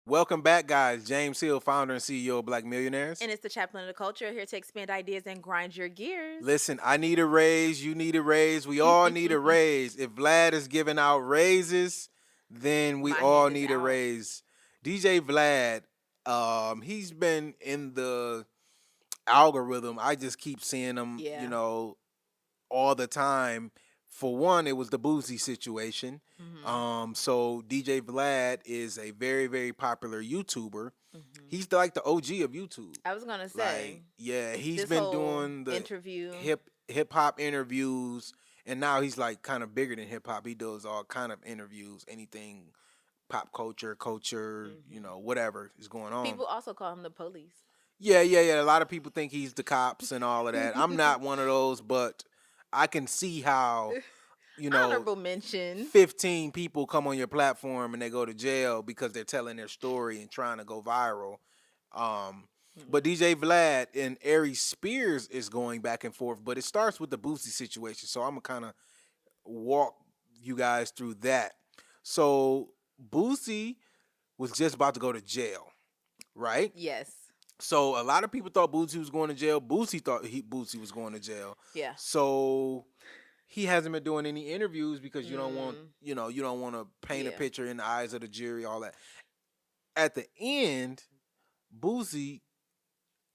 Welcome back, guys. James Hill, founder and CEO of Black Millionaires. And it's the chaplain of the culture here to expand ideas and grind your gears. Listen, I need a raise. You need a raise. We all need a raise. If Vlad is giving out raises, then we My hand all is need a out. raise. DJ Vlad, he's been in the algorithm. I just keep seeing him, Yeah. all the time. For one, it was the Boosie situation. So DJ Vlad is a very, very popular YouTuber. He's like the OG of YouTube. I was gonna say Like, yeah, he's this been whole doing the interview. hip hop interviews, and now he's like kind of bigger than hip hop. He does all kind of interviews, anything pop culture, whatever is going on. People also call him the police. Yeah. A lot of people think he's the cops and all of that. I'm not one of those, but I can see how, Honorable mention. 15 people come on your platform and they go to jail because they're telling their story and trying to go viral. But DJ Vlad and Aries Spears is going back and forth, but it starts with the Boosie situation. So I'm gonna kind of walk you guys through that. So Boosie was just about to go to jail, right? Yes. So a lot of people thought Boosie was going to jail. Boosie thought Boosie was going to jail. Yeah. So he hasn't been doing any interviews because you don't want, you don't want to paint a picture in the eyes of the jury, all that. At the end, Boosie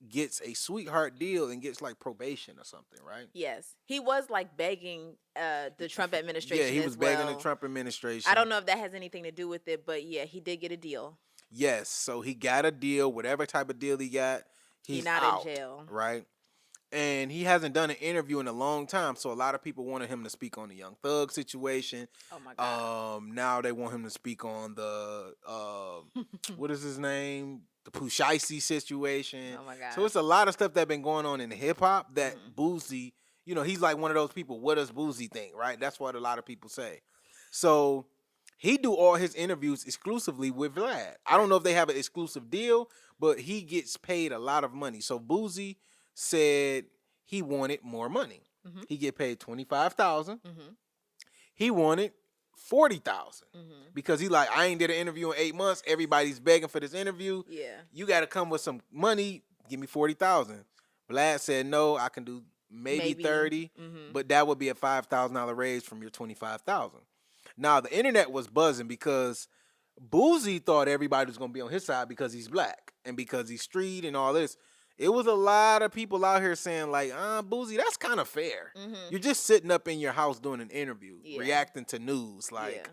gets a sweetheart deal and gets like probation or something, right? Yes. He was like begging the Trump administration. Yeah, he was as begging well. the Trump administration. I don't know if that has anything to do with it, but yeah, he did get a deal. Yes, so he got a deal, whatever type of deal he got, he's not out, in jail. right? And he hasn't done an interview in a long time, so a lot of people wanted him to speak on the Young Thug situation. Oh my God. Now they want him to speak on the what is his name? The Pusheisi situation. Oh my God. So it's a lot of stuff that been going on in hip hop that Boosie, he's like one of those people. What does Boosie think, right? That's what a lot of people say. So he do all his interviews exclusively with Vlad. I don't know if they have an exclusive deal, but he gets paid a lot of money. So Boosie said he wanted more money. He get paid $25,000. He wanted $40,000 because he like, I ain't did an interview in 8 months. Everybody's begging for this interview. Yeah. You got to come with some money. Give me $40,000. Vlad said no. I can do maybe 30, but that would be a $5,000 raise from your $25,000. Now the internet was buzzing because Boosie thought everybody was gonna be on his side because he's black and because he's street and all this. It was a lot of people out here saying like, Boosie, that's kind of fair. You're just sitting up in your house doing an interview, reacting to news. Like,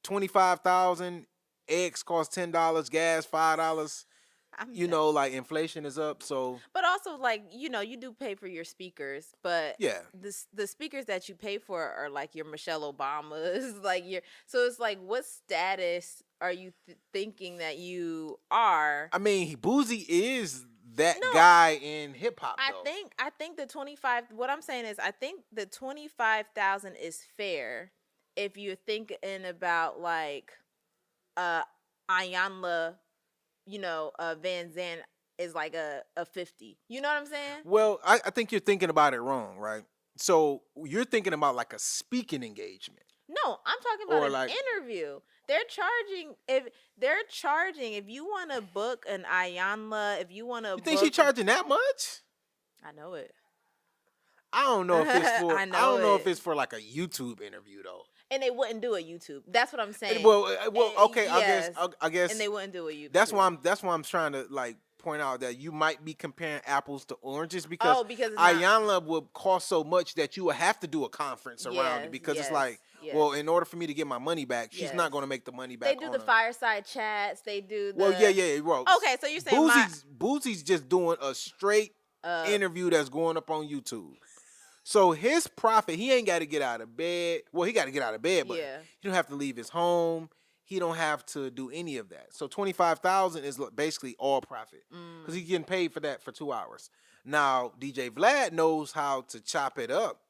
25,000, eggs cost $10, gas $5. Like inflation is up. So, but also like you do pay for your speakers, but yeah, the speakers that you pay for are like your Michelle Obamas, like so it's like, what status are you thinking that you are? I mean, Boosie is that guy in hip hop. I think the 25. What I'm saying is, I think the 25,000 is fair if you're thinking about like Ayanla, Van Zandt is like a 50. You know what I'm saying? Well, I think you're thinking about it wrong, right? So you're thinking about like a speaking engagement. No, I'm talking about an interview. They're charging if you want to book an Ayanla, if you want to. You think she's charging that much? I know it. I don't know if it's for. I don't know if it's for like a YouTube interview though. And they wouldn't do a YouTube. That's what I'm saying. Well, okay. Yes. I guess. And they wouldn't do a YouTube. That's why I'm trying to like point out that you might be comparing apples to oranges because Ayanla would cost so much that you would have to do a conference around it because it's like, well, in order for me to get my money back, she's not going to make the money back. They do the fireside chats. They do the. Well, yeah. Well, okay, so you're saying Boosie's just doing a straight interview that's going up on YouTube. So his profit, he ain't got to get out of bed. Well, he got to get out of bed, but he don't have to leave his home. He don't have to do any of that. So $25,000 is basically all profit because he's getting paid for that for 2 hours. Now DJ Vlad knows how to chop it up,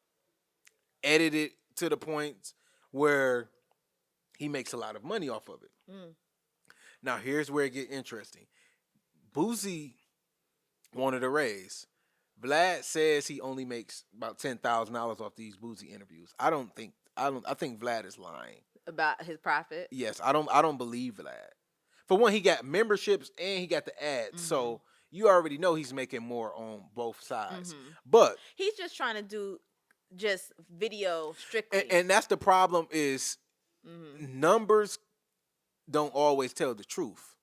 edit it to the point where he makes a lot of money off of it. Now here's where it gets interesting. Boosie wanted a raise. Vlad says he only makes about $10,000 off these Boosie interviews. I think Vlad is lying about his profit. Yes, I don't believe Vlad For one, he got memberships and he got the ads. So you already know he's making more on both sides. But he's just trying to do just video strictly. And that's the problem is numbers don't always tell the truth.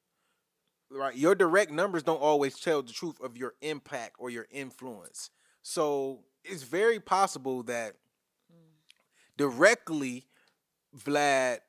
Right? Your direct numbers don't always tell the truth of your impact or your influence. So it's very possible that directly Vlad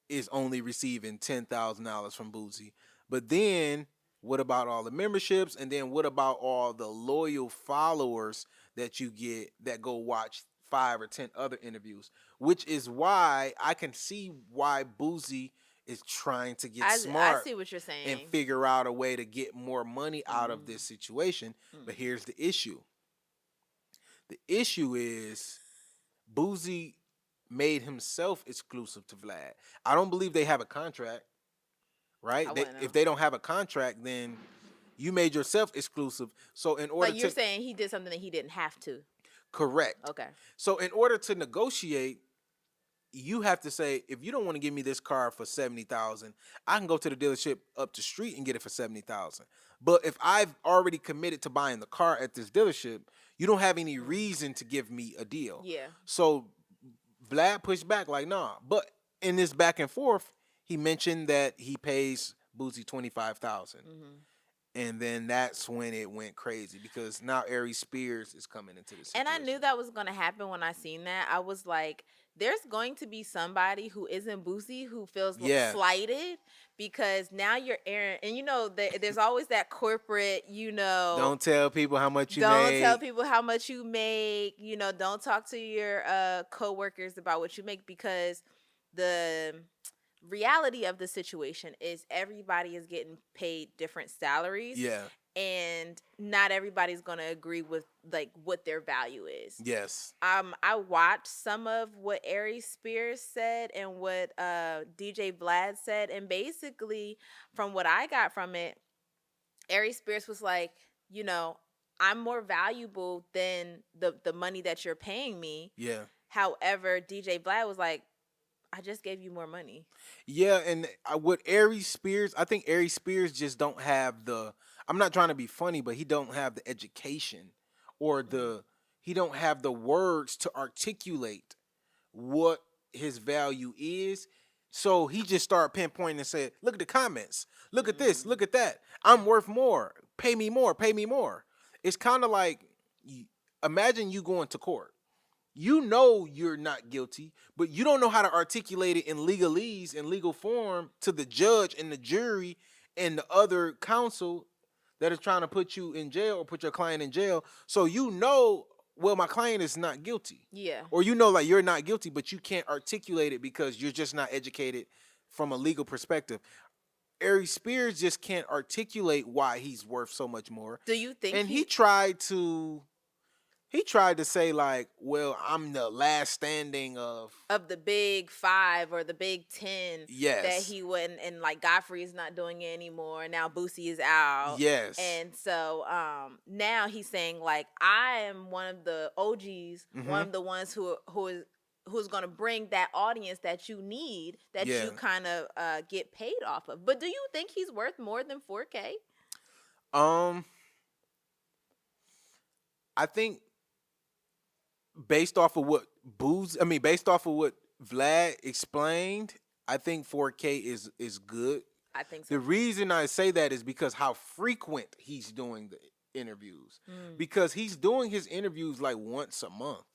is only receiving $10,000 from Boosie. But then what about all the memberships? And then what about all the loyal followers that you get that go watch 5 or 10 other interviews? Which is why I can see why Boosie is trying to get smart. I see what you're saying. And figure out a way to get more money out of this situation. But here's the issue. The issue is Boosie made himself exclusive to Vlad. I don't believe they have a contract, right? If they don't have a contract, then you made yourself exclusive. So in order you're saying he did something that he didn't have to. Correct. Okay. So in order to negotiate, you have to say, if you don't want to give me this car for $70,000, I can go to the dealership up the street and get it for $70,000. But if I've already committed to buying the car at this dealership, you don't have any reason to give me a deal. Yeah. So Vlad pushed back like, nah. But in this back and forth, he mentioned that he pays Boosie $25,000. And then that's when it went crazy because now Aries Spears is coming into this. And I knew that was going to happen when I seen that. I was like, there's going to be somebody who isn't Boosie who feels slighted because now you're airing. And, you know, there's always that corporate, you know. Don't tell people how much you make. Don't tell people how much you make. You know, don't talk to your coworkers about what you make because the reality of the situation is everybody is getting paid different salaries. Yeah. And not everybody's going to agree with like what their value is. Yes. I watched some of what Aries Spears said and what DJ Vlad said, and basically from what I got from it, Aries Spears was like, you know, I'm more valuable than the money that you're paying me. Yeah. However, DJ Vlad was like, I just gave you more money. Yeah, and with Aries Spears, I think Aries Spears just don't have the, I'm not trying to be funny, but he don't have the education or he don't have the words to articulate what his value is. So he just started pinpointing and said, look at the comments. Look at this. Look at that. I'm worth more. Pay me more. Pay me more. It's kind of like, imagine you going to court. You know you're not guilty, but you don't know how to articulate it in legalese, in legal form to the judge and the jury and the other counsel that is trying to put you in jail or put your client in jail. So you know, well, my client is not guilty. Yeah. Or you know, like you're not guilty, but you can't articulate it because you're just not educated from a legal perspective. Aries Spears just can't articulate why he's worth so much more. Do you think? And he tried to say like, well, I'm the last standing of the big 5 or the big 10. Yes. That he wouldn't, and like Godfrey's not doing it anymore. Now Boosie is out. Yes. And so now he's saying like, I am one of the OGs, one of the ones who's going to bring that audience that you need, that you kind of get paid off of. But do you think he's worth more than 4K? I think based off of what Vlad explained, I think 4K is good. I think so. The reason I say that is because how frequent he's doing the interviews. Because he's doing his interviews like once a month.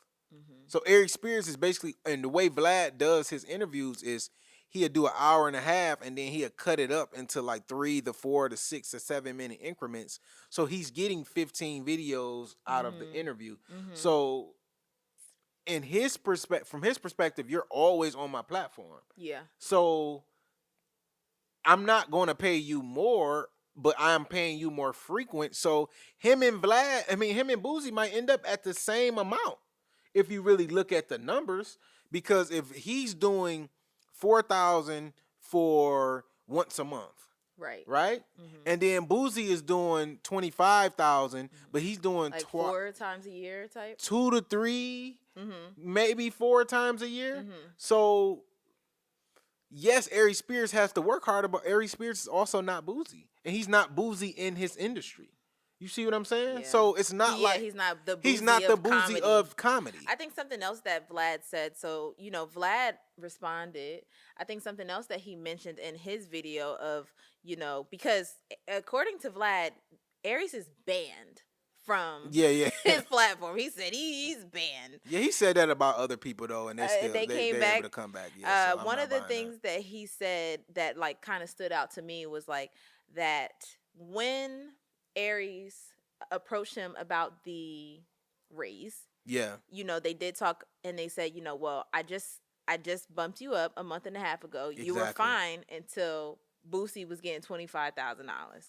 So Aries Spears is basically, and the way Vlad does his interviews is he'll do an hour and a half and then he'll cut it up into like 3 to 4 to 6 to 7 minute increments. So he's getting 15 videos out of the interview. So from his perspective, you're always on my platform. Yeah. So I'm not going to pay you more, but I'm paying you more frequent. So him and Boosie might end up at the same amount if you really look at the numbers. Because if he's doing $4,000 for once a month, right, and then Boosie is doing $25,000, but he's doing like 4 times a year type, 2 to 3, maybe 4 times a year. So yes, Aries Spears has to work harder, but Aries Spears is also not Boosie, and he's not Boosie in his industry. You see what I'm saying? Yeah. So it's not he's not the Boosie he's not the of Boosie comedy. of comedy. I think something else that Vlad said. So Vlad responded. I think something else that he mentioned in his video of because according to Vlad, Aries is banned from his platform. He said he's banned. Yeah, he said that about other people though, and they came back. Able to come back. Yeah, so one of the things that he said that like kind of stood out to me was like that when Aries approached him about the raise, they did talk and they said, well, I just bumped you up a month and a half ago. Exactly. You were fine until Boosie was getting $25,000.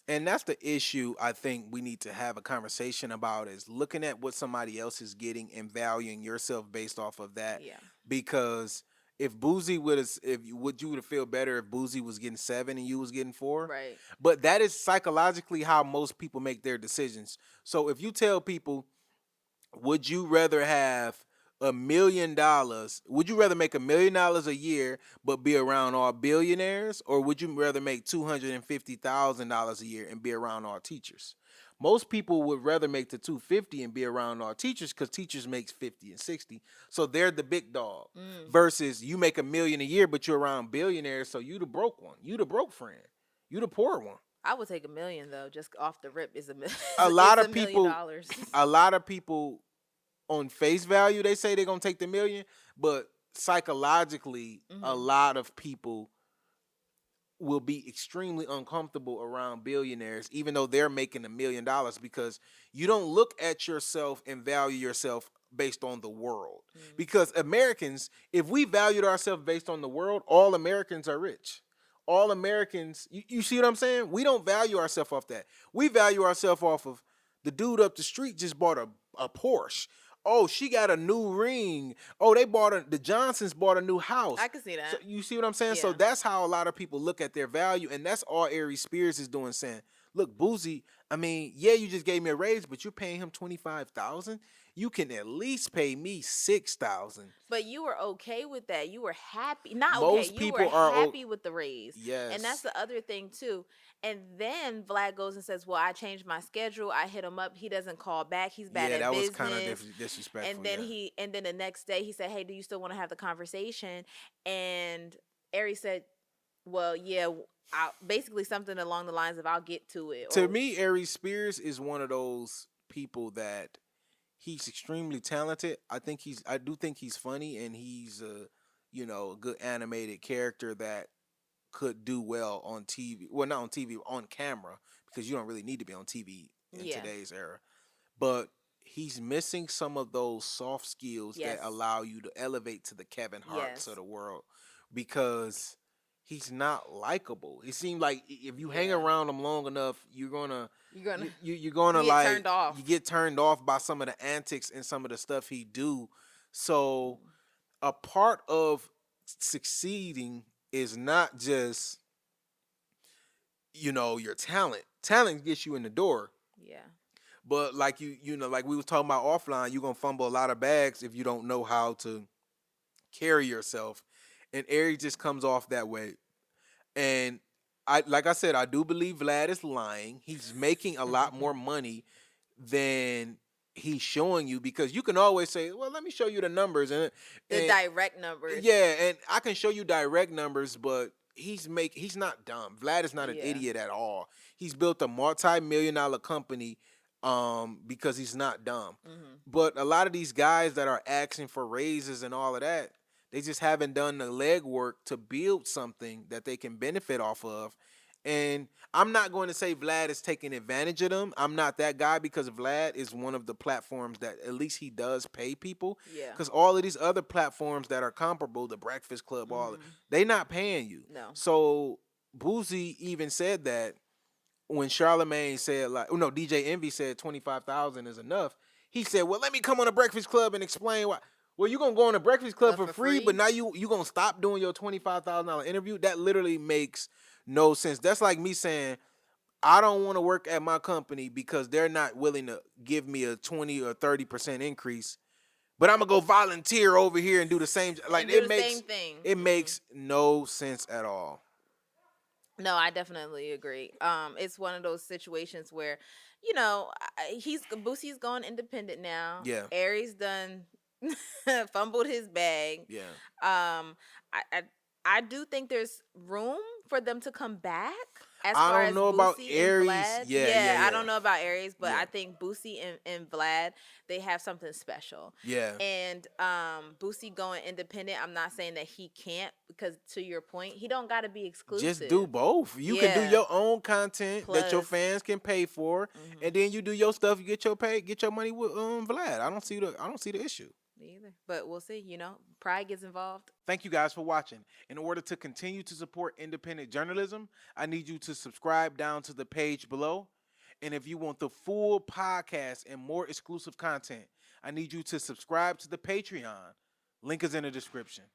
And that's the issue I think we need to have a conversation about, is looking at what somebody else is getting and valuing yourself based off of that. Yeah. Because if Boosie would you have feel better if Boosie was getting 7 and you was getting 4? Right. But that is psychologically how most people make their decisions. So if you tell people, would you rather have $1 million? Would you rather make $1 million a year but be around all billionaires, or would you rather make $250,000 a year and be around all teachers? Most people would rather make the $250 and be around all teachers, because teachers makes 50 and 60, so they're the big dog. Versus you make $1 million a year but you're around billionaires, so you the broke one, you the broke friend, you the poor one. I would take $1 million though, just off the rip. Is a lot of people. A lot of people. On face value, they say they're going to take the $1 million, but psychologically, a lot of people will be extremely uncomfortable around billionaires, even though they're making $1 million, because you don't look at yourself and value yourself based on the world. Because Americans, if we valued ourselves based on the world, all Americans are rich. All Americans, you see what I'm saying? We don't value ourselves off that. We value ourselves off of the dude up the street just bought a Porsche. Oh, she got a new ring. Oh, the Johnsons bought a new house. I can see that. So, you see what I'm saying? Yeah. So that's how a lot of people look at their value, and that's all Aries Spears is doing, saying, look, Boosie, I mean, yeah, you just gave me a raise, but you're paying him $25,000. You can at least pay me $6,000. But you were okay with that. You were happy. Not most okay. You were happy with the raise. Yes. And that's the other thing too. And then Vlad goes and says, well, I changed my schedule. I hit him up. He doesn't call back. He's bad at business. Yeah, that was kind of disrespectful. And then and then the next day he said, hey, do you still want to have the conversation? And Aries said, well, yeah, basically something along the lines of, I'll get to it. To me, Aries Spears is one of those people that he's extremely talented. I do think he's funny, and he's a good animated character that could do well on TV. Well, not on TV, on camera, because you don't really need to be on TV in today's era. But he's missing some of those soft skills that allow you to elevate to the Kevin Harts of the world, because he's not likable. It seems like if you hang around him long enough, you're gonna like turned off. You get turned off by some of the antics and some of the stuff he do. So a part of succeeding is not just your talent. Talent gets you in the door. Yeah. But like like we was talking about offline, you're gonna fumble a lot of bags if you don't know how to carry yourself. And Aries just comes off that way. And like I said, I do believe Vlad is lying. He's making a lot more money than he's showing you, because you can always say, well, let me show you the numbers. And direct numbers. Yeah, and I can show you direct numbers, but he's not dumb. Vlad is not an idiot at all. He's built a multi-million-dollar company because he's not dumb. But a lot of these guys that are asking for raises and all of that, they just haven't done the legwork to build something that they can benefit off of. And I'm not going to say Vlad is taking advantage of them. I'm not that guy, because Vlad is one of the platforms that at least he does pay people. Yeah. Because all of these other platforms that are comparable, the Breakfast Club, they not paying you. No. So Boosie even said that when Charlamagne said, DJ Envy said 25,000 is enough. He said, well, let me come on the Breakfast Club and explain why. Well, you're going to go on the Breakfast Club for free, but now you going to stop doing your $25,000 interview? That literally makes no sense. That's like me saying, I don't want to work at my company because they're not willing to give me a 20 or 30% increase, but I'm gonna go volunteer over here and do the same. Like same thing. It makes no sense at all. No, I definitely agree. It's one of those situations where, you know, Boosie's going independent now. Yeah. Aries done fumbled his bag. Yeah. I do think there's room for them to come back. As I far don't as know Boosie about and Aries. Vlad. Yeah. I don't know about Aries, but Yeah. I think Boosie and Vlad, they have something special. Yeah. And Boosie going independent, I'm not saying that he can't, because to your point, he don't got to be exclusive. Just do both. You can do your own content that your fans can pay for, and then you do your stuff. You get your money with Vlad. I don't see the issue. Me either. But we'll see. You know, pride gets involved. Thank you guys for watching. In order to continue to support independent journalism, I need you to subscribe down to the page below. And if you want the full podcast and more exclusive content, I need you to subscribe to the Patreon. Link is in the description.